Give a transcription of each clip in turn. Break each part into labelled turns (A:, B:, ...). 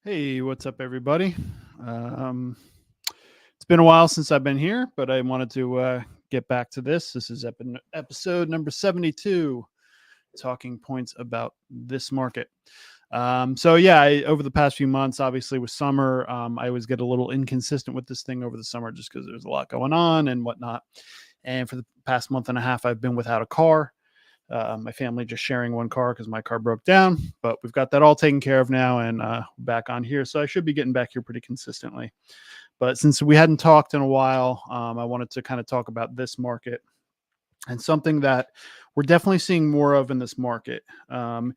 A: Hey, what's up, everybody? Um, it's been a while since I've been here, but I wanted to get back to this. This is episode number 72, talking points about this market. Over the past few months, obviously with summer, I always get a little inconsistent with this thing over the summer just because there's a lot going on and whatnot. And for the past month and a half, I've been without a car. My family just sharing one car because my car broke down, but we've got that all taken care of now and back on here. So I should be getting back here pretty consistently. But since we hadn't talked in a while, I wanted to kind of talk about this market and something that we're definitely seeing more of in this market. And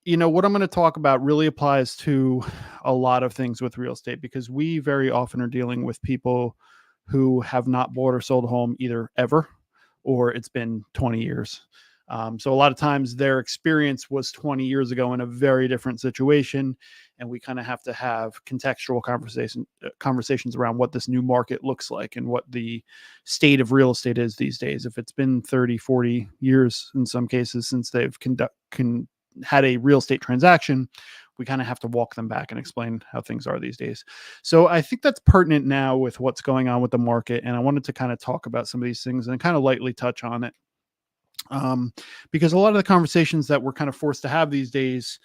A: what I'm going to talk about really applies to a lot of things with real estate because we very often are dealing with people who have not bought or sold a home either ever or it's been 20 years. So a lot of times their experience was 20 years ago in a very different situation, and we kind of have to have contextual conversations around what this new market looks like and what the state of real estate is these days. If it's been 30, 40 years in some cases since they've had a real estate transaction, we kind of have to walk them back and explain how things are these days. So I think that's pertinent now with what's going on with the market. And I wanted to kind of talk about some of these things and kind of lightly touch on it. Because a lot of the conversations that we're kind of forced to have these days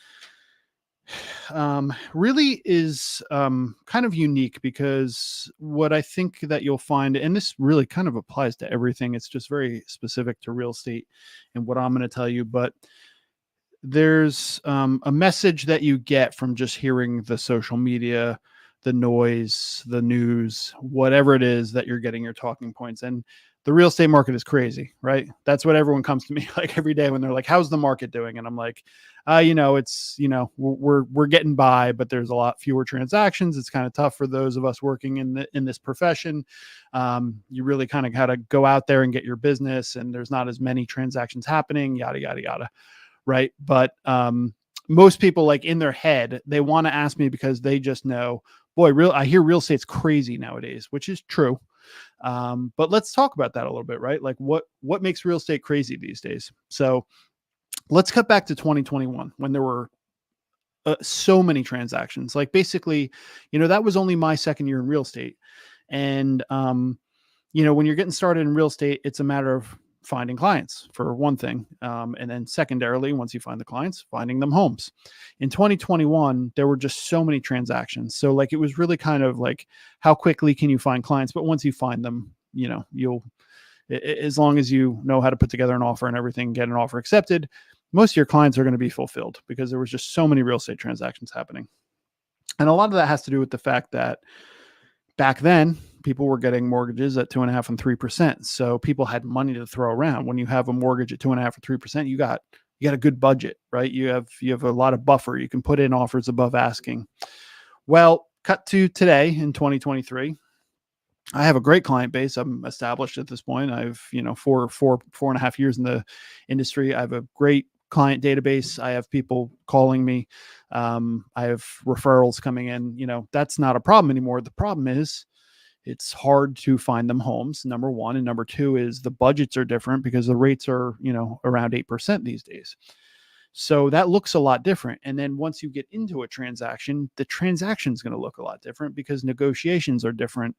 A: really is kind of unique because what I think that you'll find, and this really kind of applies to everything, it's just very specific to real estate and what I'm going to tell you, but there's a message that you get from just hearing the social media, the noise, the news, whatever it is that you're getting your talking points. And the real estate market is crazy, right? That's what everyone comes to me like every day when they're like, how's the market doing? And I'm like, we're getting by, but there's a lot fewer transactions. It's kind of tough for those of us working in this profession. You really kind of got to go out there and get your business, and there's not as many transactions happening, yada, yada, yada. Right. But most people, like in their head, they want to ask me because they just know, boy, I hear real estate's crazy nowadays, which is true. But let's talk about that a little bit, right? Like what makes real estate crazy these days? So let's cut back to 2021 when there were so many transactions. Like basically, that was only my second year in real estate. And, when you're getting started in real estate, it's a matter of finding clients for one thing. And then secondarily, once you find the clients, finding them homes. In 2021, there were just so many transactions. So like, it was really kind of like, how quickly can you find clients? But once you find them, as long as you know how to put together an offer and everything, get an offer accepted, most of your clients are going to be fulfilled because there was just so many real estate transactions happening. And a lot of that has to do with the fact that back then, people were getting mortgages at 2.5% and 3%. So people had money to throw around. When you have a mortgage at 2.5% or 3%, you got a good budget, right? You have a lot of buffer. You can put in offers above asking. Well, cut to today in 2023. I have a great client base. I'm established at this point. I've, four and a half years in the industry. I have a great client database. I have people calling me. I have referrals coming in. That's not a problem anymore. The problem is it's hard to find them homes, number one. And number two is the budgets are different because the rates are, around 8% these days. So that looks a lot different. And then once you get into a transaction, the transaction is going to look a lot different because negotiations are different.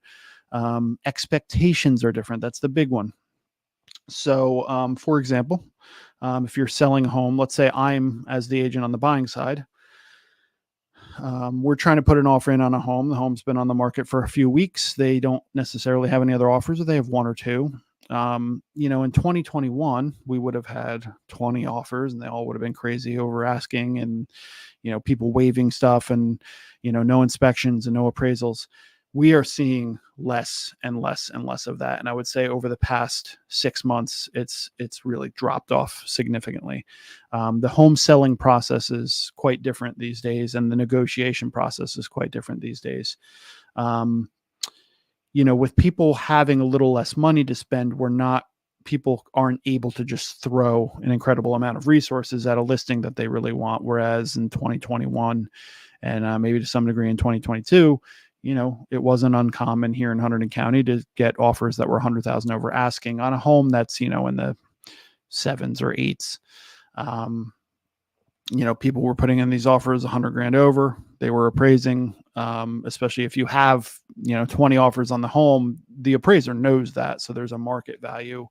A: Expectations are different. That's the big one. So, for example, if you're selling a home, let's say I'm as the agent on the buying side, we're trying to put an offer in on a home. The home's been on the market for a few weeks. They don't necessarily have any other offers, or they have one or two. In 2021, we would have had 20 offers and they all would have been crazy over asking and, people waiving stuff and, no inspections and no appraisals. We are seeing less and less and less of that. And I would say over the past 6 months, it's really dropped off significantly. The home selling process is quite different these days, and the negotiation process is quite different these days. With people having a little less money to spend, people aren't able to just throw an incredible amount of resources at a listing that they really want. Whereas in 2021 and maybe to some degree in 2022, it wasn't uncommon here in Hunterdon County to get offers that were 100,000 over asking on a home that's, in the 7s or 8s. People were putting in these offers 100 grand over. they were appraising, especially if you have, 20 offers on the home, the appraiser knows that. So there's a market value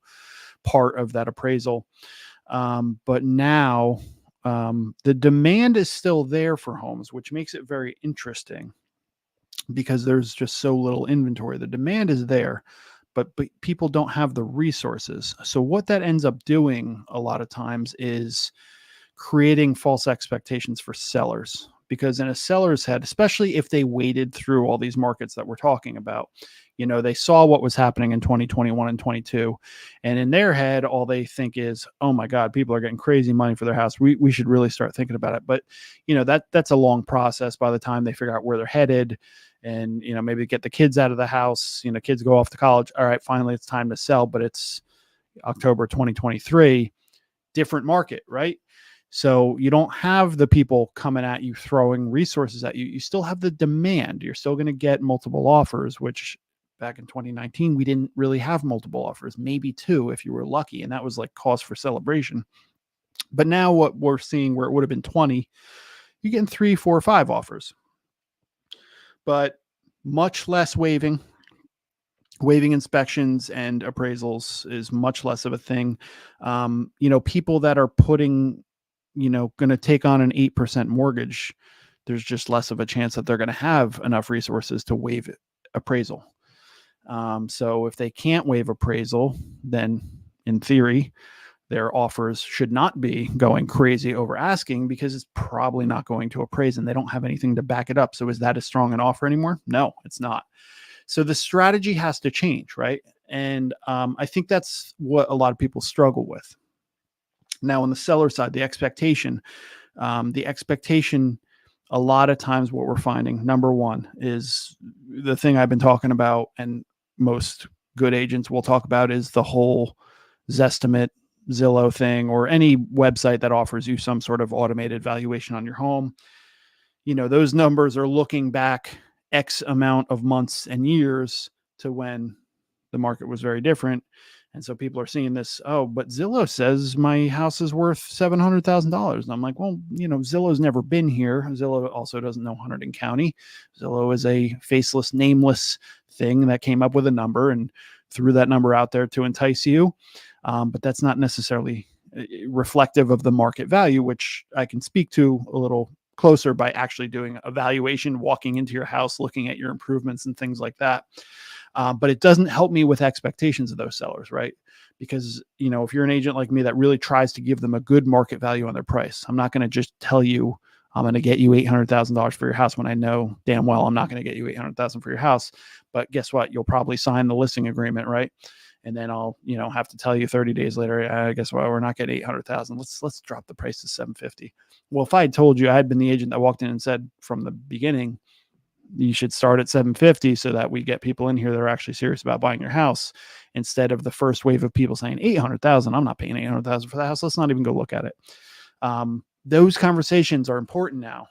A: part of that appraisal. But now the demand is still there for homes, which makes it very interesting because there's just so little inventory. The demand is there, but people don't have the resources. So what that ends up doing a lot of times is creating false expectations for sellers, because in a seller's head, especially if they waded through all these markets that we're talking about, they saw what was happening in 2021 and 22, and in their head, all they think is, oh my God, people are getting crazy money for their house. We should really start thinking about it. But that's a long process by the time they figure out where they're headed, and maybe get the kids out of the house. Kids go off to college. All right, finally it's time to sell, but it's October 2023, different market, right? So you don't have the people coming at you, throwing resources at you. You still have the demand. You're still going to get multiple offers, which back in 2019, we didn't really have multiple offers, maybe 2 if you were lucky. And that was like cause for celebration. But now what we're seeing, where it would have been 20, you're getting 3, 4, 5 offers, but much less waiving inspections and appraisals is much less of a thing. People that are putting, going to take on an 8% mortgage, there's just less of a chance that they're going to have enough resources to waive appraisal. So if they can't waive appraisal, then in theory, their offers should not be going crazy over asking, because it's probably not going to appraise and they don't have anything to back it up. So is that as strong an offer anymore? No, it's not. So the strategy has to change, right? And I think that's what a lot of people struggle with. Now, on the seller side, the expectation, a lot of times what we're finding, number one, is the thing I've been talking about, and most good agents will talk about, is the whole Zestimate, Zillow thing, or any website that offers you some sort of automated valuation on your home. Those numbers are looking back X amount of months and years to when the market was very different. And so people are seeing this, oh, but Zillow says my house is worth $700,000. And I'm like, well, Zillow's never been here. Zillow also doesn't know Hunterdon County. Zillow is a faceless, nameless thing that came up with a number and threw that number out there to entice you. But that's not necessarily reflective of the market value, which I can speak to a little closer by actually doing a valuation, walking into your house, looking at your improvements and things like that. But it doesn't help me with expectations of those sellers, right? Because, if you're an agent like me that really tries to give them a good market value on their price, I'm not going to just tell you I'm going to get you $800,000 for your house when I know damn well I'm not going to get you $800,000 for your house. But guess what? You'll probably sign the listing agreement, right? And then I'll, have to tell you 30 days later, I guess what, we're not getting 800,000. Let's drop the price to 750. Well, if I had told you, I had been the agent that walked in and said from the beginning, you should start at 750 so that we get people in here that are actually serious about buying your house, instead of the first wave of people saying 800,000. I'm not paying 800,000 for the house. Let's not even go look at it. Those conversations are important now.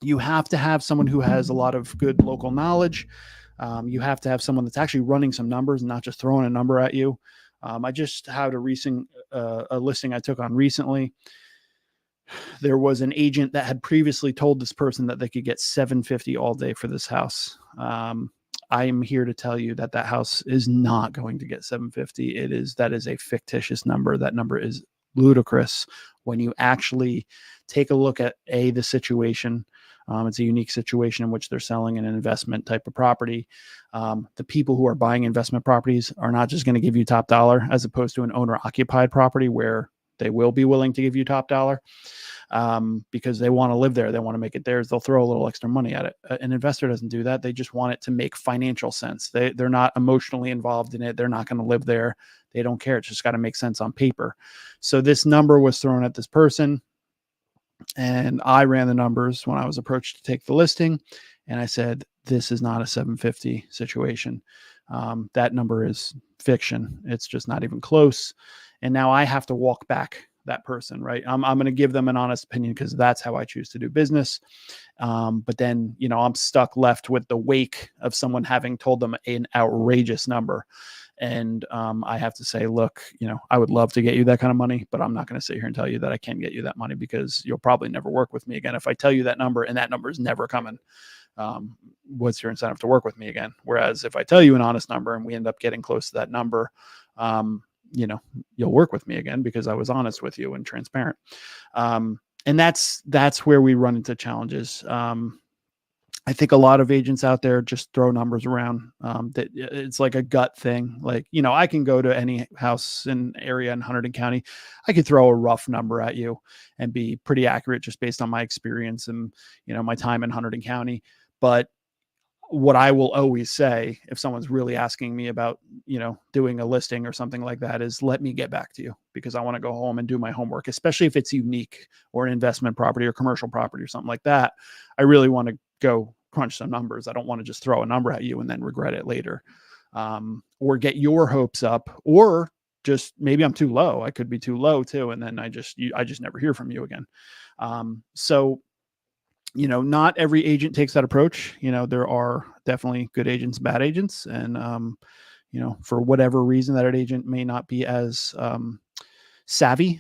A: You have to have someone who has a lot of good local knowledge. You have to have someone that's actually running some numbers and not just throwing a number at you. I just had a listing I took on recently. There was an agent that had previously told this person that they could get $750 all day for this house. I am here to tell you that house is not going to get $750. That is a fictitious number. That number is ludicrous when you actually take a look at the situation. It's a unique situation in which they're selling an investment type of property. The people who are buying investment properties are not just going to give you top dollar, as opposed to an owner occupied property where they will be willing to give you top dollar because they want to live there. They want to make it theirs. They'll throw a little extra money at it. An investor doesn't do that. They just want it to make financial sense. They're not emotionally involved in it. They're not going to live there. They don't care. It's just got to make sense on paper. So this number was thrown at this person, and I ran the numbers when I was approached to take the listing. And I said, this is not a 750 situation. That number is fiction. It's just not even close. And now I have to walk back that person, right? I'm going to give them an honest opinion because that's how I choose to do business. But then, I'm stuck left with the wake of someone having told them an outrageous number. And I have to say, look, I would love to get you that kind of money, but I'm not going to sit here and tell you that I can get you that money, because you'll probably never work with me again. If I tell you that number and that number is never coming, what's your incentive to work with me again? Whereas if I tell you an honest number and we end up getting close to that number, you'll work with me again because I was honest with you and transparent. And that's where we run into challenges. I think a lot of agents out there just throw numbers around. That it's like a gut thing. Like, I can go to any house in area in Hunterdon County. I could throw a rough number at you and be pretty accurate just based on my experience and, my time in Hunterdon County. But what I will always say, if someone's really asking me about, doing a listing or something like that, is let me get back to you, because I want to go home and do my homework, especially if it's unique or an investment property or commercial property or something like that. I really want to go crunch some numbers. I don't want to just throw a number at you and then regret it later, or get your hopes up, or just maybe I'm too low. I could be too low too. And then I just never hear from you again. So not every agent takes that approach. There are definitely good agents, bad agents. And, for whatever reason that an agent may not be as savvy,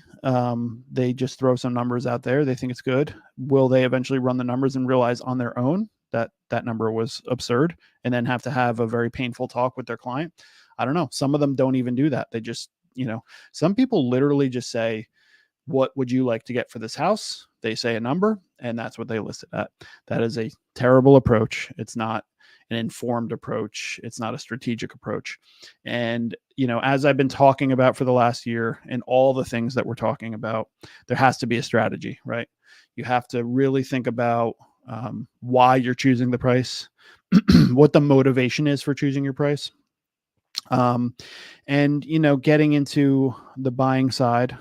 A: they just throw some numbers out there. They think it's good. Will they eventually run the numbers and realize on their own that that number was absurd, and then have to have a very painful talk with their client? I don't know. Some of them don't even do that. They just, some people literally just say, what would you like to get for this house? They say a number, and that's what they list it at. That is a terrible approach. It's not an informed approach. It's not a strategic approach. And, as I've been talking about for the last year and all the things that we're talking about, there has to be a strategy, right? You have to really think about why you're choosing the price, what the motivation is for choosing your price. And, getting into the buying side,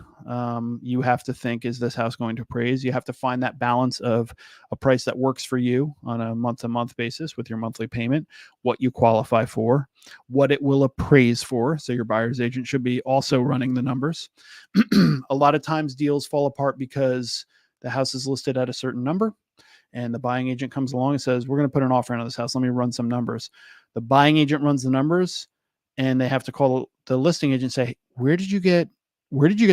A: you have to think, is this house going to appraise? You have to find that balance of a price that works for you on a month-to-month basis with your monthly payment, what you qualify for, what it will appraise for. So your buyer's agent should be also running the numbers. A lot of times deals fall apart because the house is listed at a certain number, and the buying agent comes along and says, we're going to put an offer on this house. Let me run some numbers. The buying agent runs the numbers, and they have to call the listing agent and say, where did you get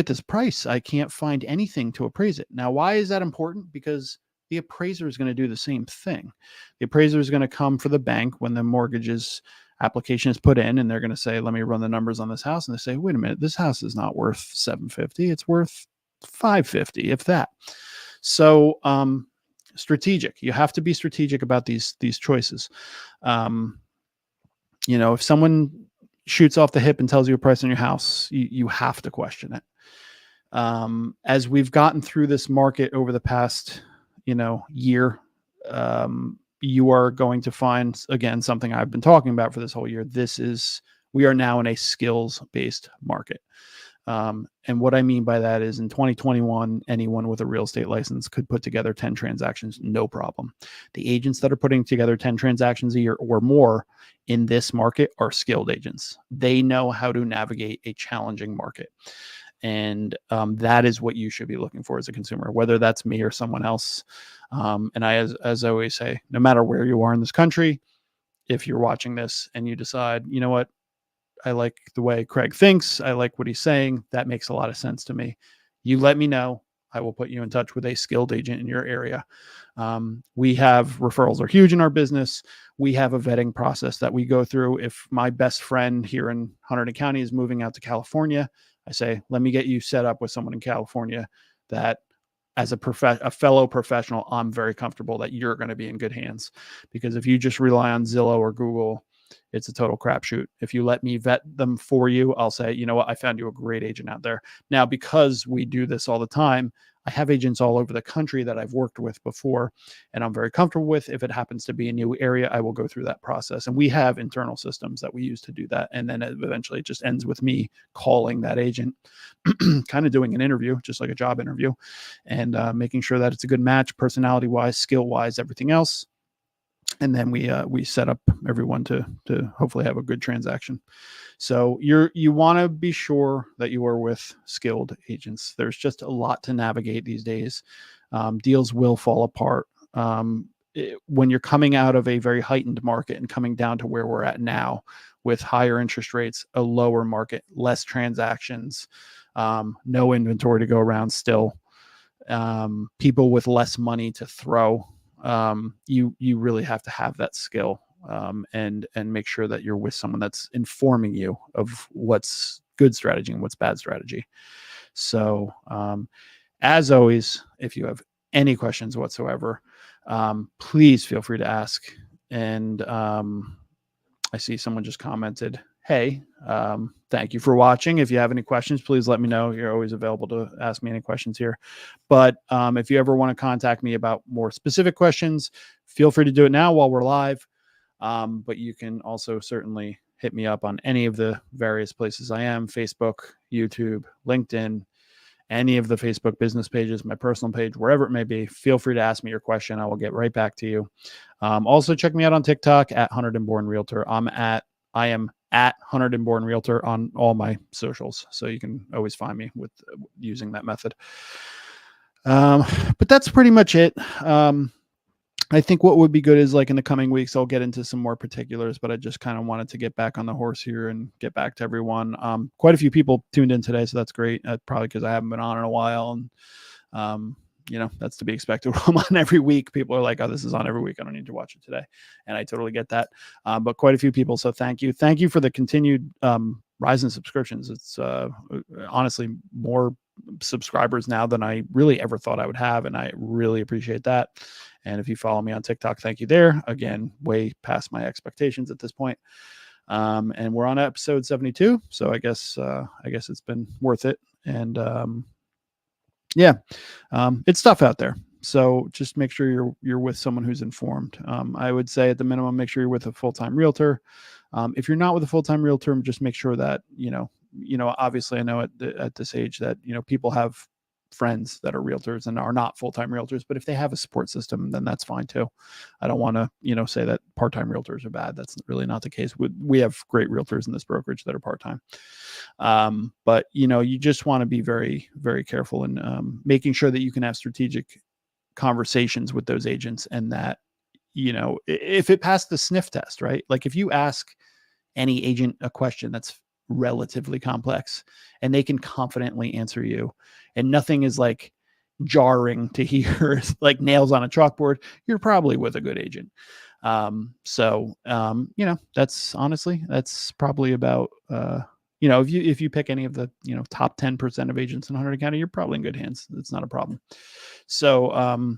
A: this price? I can't find anything to appraise it. Now, why is that important? Because the appraiser is going to do the same thing. The appraiser is going to come for the bank when the mortgage's application is put in, and they're going to say, let me run the numbers on this house. And they say, wait a minute, this house is not worth $750. It's worth $550, if that. So, strategic. You have to be strategic about these choices. If someone shoots off the hip and tells you a price on your house, you have to question it. As we've gotten through this market over the past, year, you are going to find, again, something I've been talking about for this whole year. We are now in a skills-based market. And what I mean by that is, in 2021, anyone with a real estate license could put together 10 transactions, no problem. The agents that are putting together 10 transactions a year or more in this market are skilled agents. They know how to navigate a challenging market. And that is what you should be looking for as a consumer, whether that's me or someone else. And as I always say, no matter where you are in this country, if you're watching this and you decide, you know what, I like the way Craig thinks, I like what he's saying, that makes a lot of sense to me, you let me know. I will put you in touch with a skilled agent in your area. We have referrals are huge in our business. We have a vetting process that we go through. If my best friend here in Hunterdon County is moving out to California, I say, let me get you set up with someone in California that, as a fellow professional, I'm very comfortable that you're going to be in good hands. Because if you just rely on Zillow or Google, it's a total crapshoot. If you let me vet them for you, I'll say, you know what, I found you a great agent out there. Now, because we do this all the time, I have agents all over the country that I've worked with before, and I'm very comfortable with. If it happens to be a new area, I will go through that process. And we have internal systems that we use to do that. And then eventually it just ends with me calling that agent, kind of doing an interview, just like a job interview, and making sure that it's a good match, personality-wise, skill-wise, everything else. And then we set up everyone to hopefully have a good transaction. So you want to be sure that you are with skilled agents. There's just a lot to navigate these days. Deals will fall apart. When you're coming out of a very heightened market and coming down to where we're at now, with higher interest rates, a lower market, less transactions, no inventory to go around still, people with less money to throw. You really have to have that skill, and make sure that you're with someone that's informing you of what's good strategy and what's bad strategy. So, as always, if you have any questions whatsoever, please feel free to ask. And I see someone just commented, hey, thank you for watching. If you have any questions, please let me know. You're always available to ask me any questions here. But if you ever want to contact me about more specific questions, feel free to do it now while we're live. But you can also certainly hit me up on any of the various places I am: Facebook, YouTube, LinkedIn, any of the Facebook business pages, my personal page, wherever it may be. Feel free to ask me your question. I will get right back to you. Also check me out on TikTok at Hunted and Born Realtor. I am at Hunted and Born Realtor on all my socials. So you can always find me with using that method. But that's pretty much it. I think what would be good is, like, in the coming weeks, I'll get into some more particulars, but I just kind of wanted to get back on the horse here and get back to everyone. Quite a few people tuned in today, so that's great. Probably because I haven't been on in a while. And, that's to be expected. I'm on every week. People are like, oh, this is on every week. I don't need to watch it today. And I totally get that. But quite a few people. So thank you. Thank you for the continued rise in subscriptions. It's honestly more subscribers now than I really ever thought I would have. And I really appreciate that. And if you follow me on TikTok, thank you there. Again, way past my expectations at this point. And we're on episode 72. So I guess it's been worth it. And it's tough out there. So just make sure you're with someone who's informed. I would say at the minimum, make sure you're with a full-time realtor. If you're not with a full-time realtor, just make sure that, obviously I know at this age that, people have friends that are realtors and are not full-time realtors, but if they have a support system, then that's fine too. I don't want to, say that part-time realtors are bad. That's really not the case. We have great realtors in this brokerage that are part-time. But you just want to be very, very careful in making sure that you can have strategic conversations with those agents, and that, if it passed the sniff test, right? Like if you ask any agent a question that's relatively complex and they can confidently answer you and nothing is like jarring to hear, like nails on a chalkboard, you're probably with a good agent. That's probably about, if you pick any of the, top 10% of agents in Hunterdon County, you're probably in good hands. It's not a problem. So,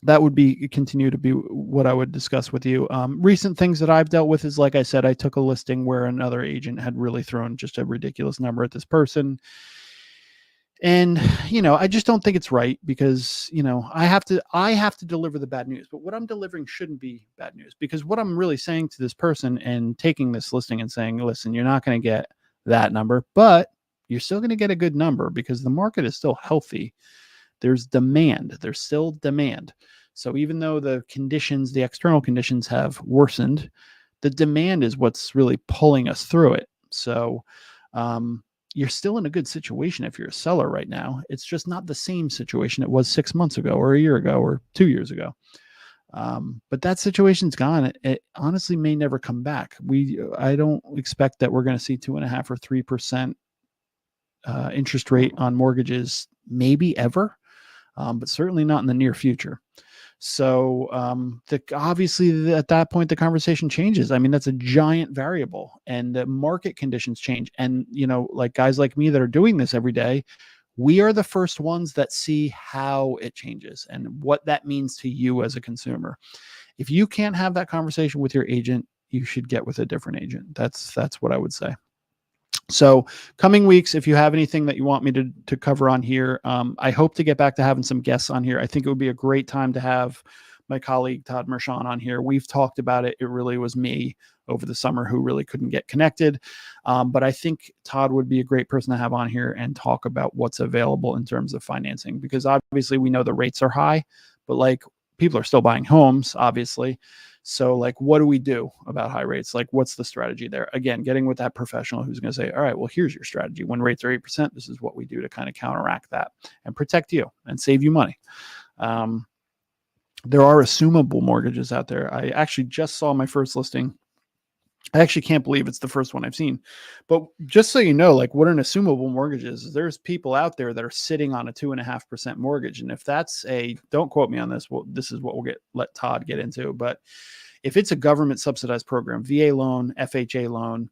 A: that would continue to be what I would discuss with you. Recent things that I've dealt with is, like I said, I took a listing where another agent had really thrown just a ridiculous number at this person. And, I just don't think it's right because, I have to deliver the bad news, but what I'm delivering shouldn't be bad news, because what I'm really saying to this person and taking this listing and saying, listen, you're not going to get that number, but you're still going to get a good number because the market is still healthy. There's demand. There's still demand. So even though the external conditions have worsened, the demand is what's really pulling us through it. So you're still in a good situation if you're a seller right now. It's just not the same situation it was 6 months ago or a year ago or 2 years ago. But that situation's gone. It honestly may never come back. I don't expect that we're going to see 2.5 or 3% interest rate on mortgages, maybe ever. But certainly not in the near future. So obviously at that point, the conversation changes. I mean, that's a giant variable, and the market conditions change. And, like guys like me that are doing this every day, we are the first ones that see how it changes and what that means to you as a consumer. If you can't have that conversation with your agent, you should get with a different agent. That's what I would say. So coming weeks, if you have anything that you want me to cover on here, I hope to get back to having some guests on here. I think it would be a great time to have my colleague Todd Mershon on here. We've talked about it. It really was me over the summer who really couldn't get connected. But I think Todd would be a great person to have on here and talk about what's available in terms of financing, because obviously we know the rates are high, but like people are still buying homes, obviously. So like, what do we do about high rates? Like, what's the strategy there? Again, getting with that professional who's going to say, all right, well, here's your strategy. When rates are 8%, this is what we do to kind of counteract that and protect you and save you money. There are assumable mortgages out there. I actually just saw my first listing I actually can't believe it's the first one I've seen. But just so you know, like what an assumable mortgage is, there's people out there that are sitting on a 2.5% mortgage. And if that's don't quote me on this, well, this is what we'll let Todd get into. But if it's a government subsidized program, VA loan, FHA loan,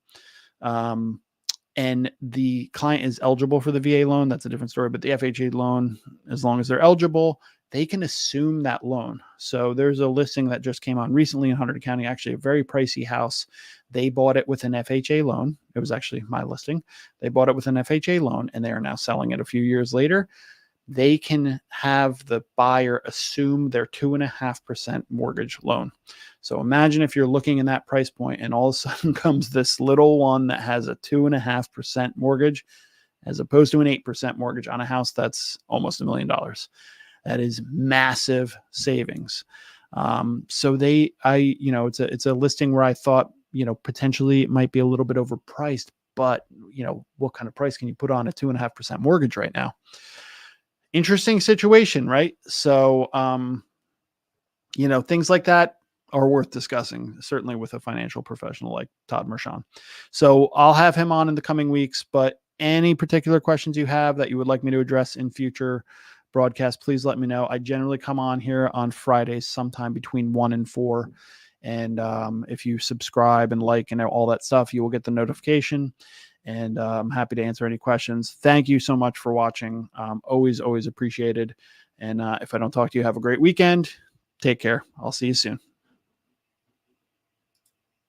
A: and the client is eligible for the VA loan, that's a different story. But the FHA loan, as long as they're eligible, they can assume that loan. So there's a listing that just came on recently in Hunterdon County, actually a very pricey house. They bought it with an FHA loan. It was actually my listing. They bought it with an FHA loan, and they are now selling it a few years later. They can have the buyer assume their 2.5% mortgage loan. So imagine if you're looking in that price point and all of a sudden comes this little one that has a 2.5% mortgage as opposed to an 8% mortgage on a house that's almost $1 million. That is massive savings. So it's a listing where I thought, potentially it might be a little bit overpriced, but what kind of price can you put on a 2.5% mortgage right now? Interesting situation, right? So, things like that are worth discussing, certainly with a financial professional like Todd Mershon. So I'll have him on in the coming weeks, but any particular questions you have that you would like me to address in future broadcasts, please let me know. I generally come on here on Fridays sometime between 1 and 4. And if you subscribe and like and all that stuff, you will get the notification. And I'm happy to answer any questions. Thank you so much for watching. Always appreciated. And if I don't talk to you, have a great weekend. Take care. I'll see you soon.